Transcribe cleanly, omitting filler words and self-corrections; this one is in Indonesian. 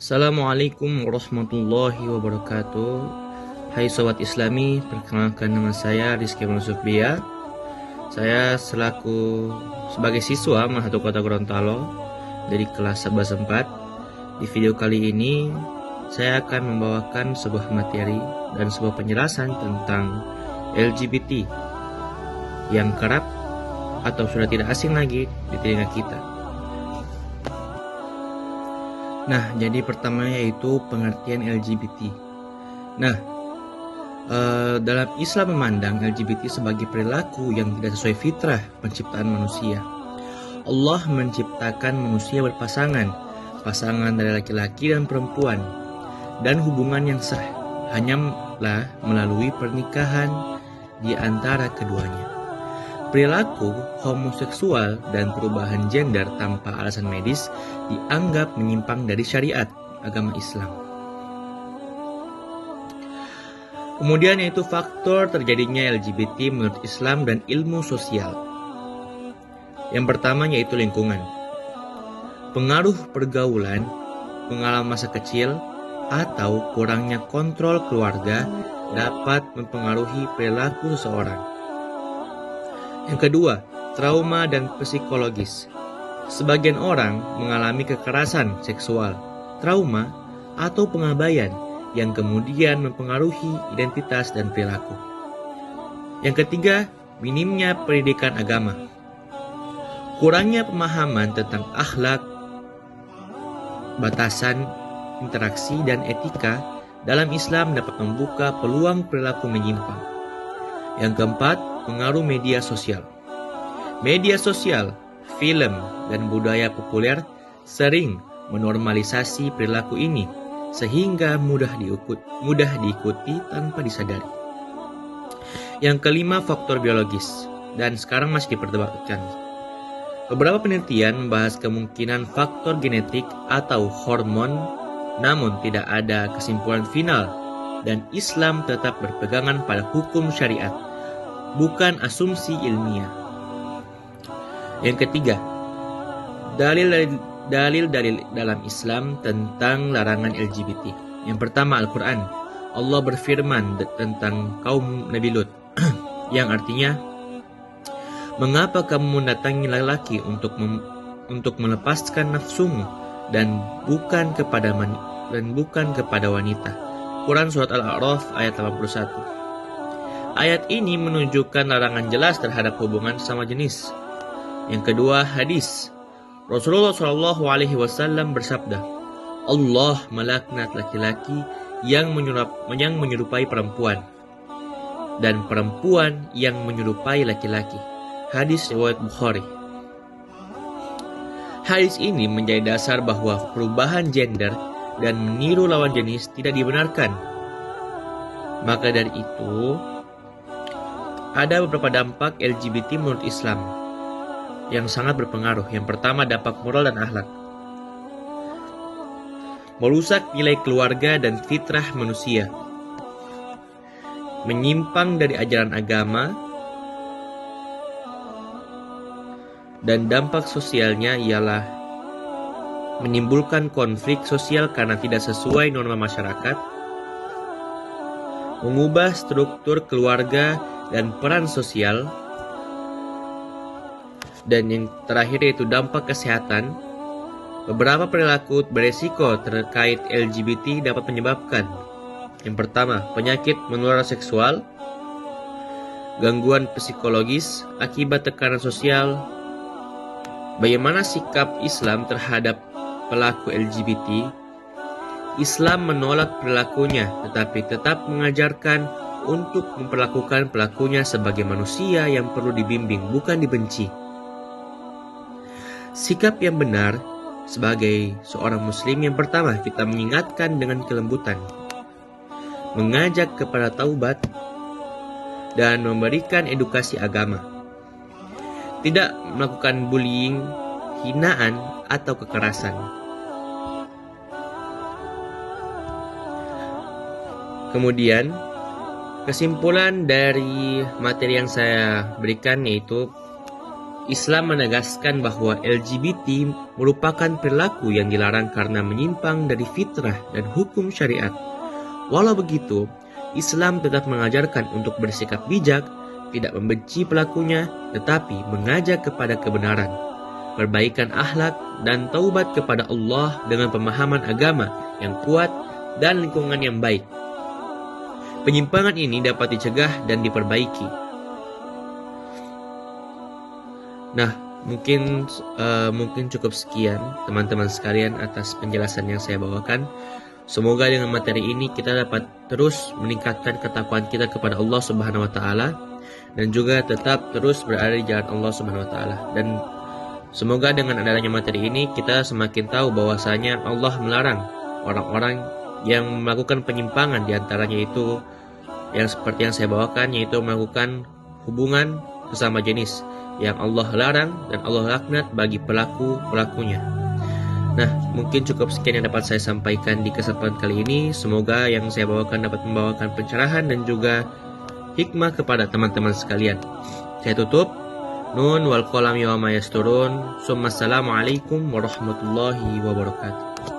Assalamualaikum warahmatullahi wabarakatuh. Hai Sobat Islami, perkenalkan nama saya Rizky Manusufbia. Saya sebagai siswa Mahatu Kota Gorontalo dari kelas 11-4. Di video kali ini saya akan membawakan sebuah materi dan sebuah penjelasan tentang LGBT yang kerap atau sudah tidak asing lagi di telinga kita. Nah, jadi pertamanya yaitu pengertian LGBT. Nah, dalam Islam memandang LGBT sebagai perilaku yang tidak sesuai fitrah penciptaan manusia. Allah menciptakan manusia berpasangan, pasangan dari laki-laki dan perempuan, dan hubungan yang sah hanyalah melalui pernikahan di antara keduanya. Perilaku homoseksual dan perubahan gender tanpa alasan medis dianggap menyimpang dari syariat agama Islam. Kemudian yaitu faktor terjadinya LGBT menurut Islam dan ilmu sosial. Yang pertama yaitu lingkungan. Pengaruh pergaulan, pengalaman masa kecil, atau kurangnya kontrol keluarga dapat mempengaruhi perilaku seseorang. Yang kedua, trauma dan psikologis. Sebagian orang mengalami kekerasan seksual, trauma, atau pengabaian yang kemudian mempengaruhi identitas dan perilaku. Yang ketiga, minimnya pendidikan agama. Kurangnya pemahaman tentang akhlak, batasan, interaksi, dan etika dalam Islam dapat membuka peluang perilaku menyimpang. Yang keempat, pengaruh media sosial. Media sosial, film, dan budaya populer sering menormalisasi perilaku ini sehingga mudah diikuti tanpa disadari. Yang kelima, faktor biologis, dan sekarang masih diperdebatkan. Beberapa penelitian membahas kemungkinan faktor genetik atau hormon, namun tidak ada kesimpulan final, dan Islam tetap berpegangan pada hukum syariat, bukan asumsi ilmiah. Yang ketiga, dalil dalam Islam tentang larangan LGBT. Yang pertama, Al-Quran. Allah berfirman tentang kaum Nabi Lut, yang artinya, mengapa kamu mendatangi laki-laki untuk melepaskan nafsumu dan bukan kepada wanita. Quran Surat Al-A'raf ayat 81. Ayat ini menunjukkan larangan jelas terhadap hubungan sama jenis. Yang kedua, hadis. Rasulullah SAW bersabda, Allah melaknat laki-laki yang menyerupai perempuan dan perempuan yang menyerupai laki-laki. Hadis riwayat Bukhari. Hadis ini menjadi dasar bahwa perubahan gender dan meniru lawan jenis tidak dibenarkan. Maka dari itu, ada beberapa dampak LGBT menurut Islam yang sangat berpengaruh. Yang pertama, dampak moral dan akhlak. Merusak nilai keluarga dan fitrah manusia. Menyimpang dari ajaran agama. Dan dampak sosialnya ialah menimbulkan konflik sosial karena tidak sesuai norma masyarakat. Mengubah struktur keluarga dan peran sosial. Dan yang terakhir yaitu dampak kesehatan. Beberapa perilaku beresiko terkait LGBT dapat menyebabkan: yang pertama, penyakit menular seksual, gangguan psikologis akibat tekanan sosial. Bagaimana sikap Islam terhadap pelaku LGBT? Islam menolak perilakunya, tetapi tetap mengajarkan untuk memperlakukan pelakunya sebagai manusia yang perlu dibimbing, bukan dibenci. Sikap yang benar sebagai seorang muslim, yang pertama, kita mengingatkan dengan kelembutan, mengajak kepada taubat, dan memberikan edukasi agama. Tidak melakukan bullying, hinaan, atau kekerasan. Kemudian, kesimpulan dari materi yang saya berikan yaitu Islam menegaskan bahwa LGBT merupakan perilaku yang dilarang karena menyimpang dari fitrah dan hukum syariat. Walau begitu, Islam tetap mengajarkan untuk bersikap bijak, tidak membenci pelakunya, tetapi mengajak kepada kebenaran, perbaikan akhlak, dan taubat kepada Allah dengan pemahaman agama yang kuat dan lingkungan yang baik. Penyimpangan ini dapat dicegah dan diperbaiki. Nah, mungkin cukup sekian teman-teman sekalian atas penjelasan yang saya bawakan. Semoga dengan materi ini kita dapat terus meningkatkan ketakwaan kita kepada Allah Subhanahu wa taala dan juga tetap terus berada di jalan Allah Subhanahu wa taala. Dan semoga dengan adanya materi ini kita semakin tahu bahwasanya Allah melarang orang-orang yang melakukan penyimpangan, di antaranya itu yang seperti yang saya bawakan, yaitu melakukan hubungan sesama jenis yang Allah larang dan Allah laknat bagi pelaku-pelakunya. Nah, mungkin cukup sekian yang dapat saya sampaikan di kesempatan kali ini. Semoga yang saya bawakan dapat membawakan pencerahan dan juga hikmah kepada teman-teman sekalian. Saya tutup. Nun wal qalami wa ma yasturun. Assalamualaikum warahmatullahi wabarakatuh.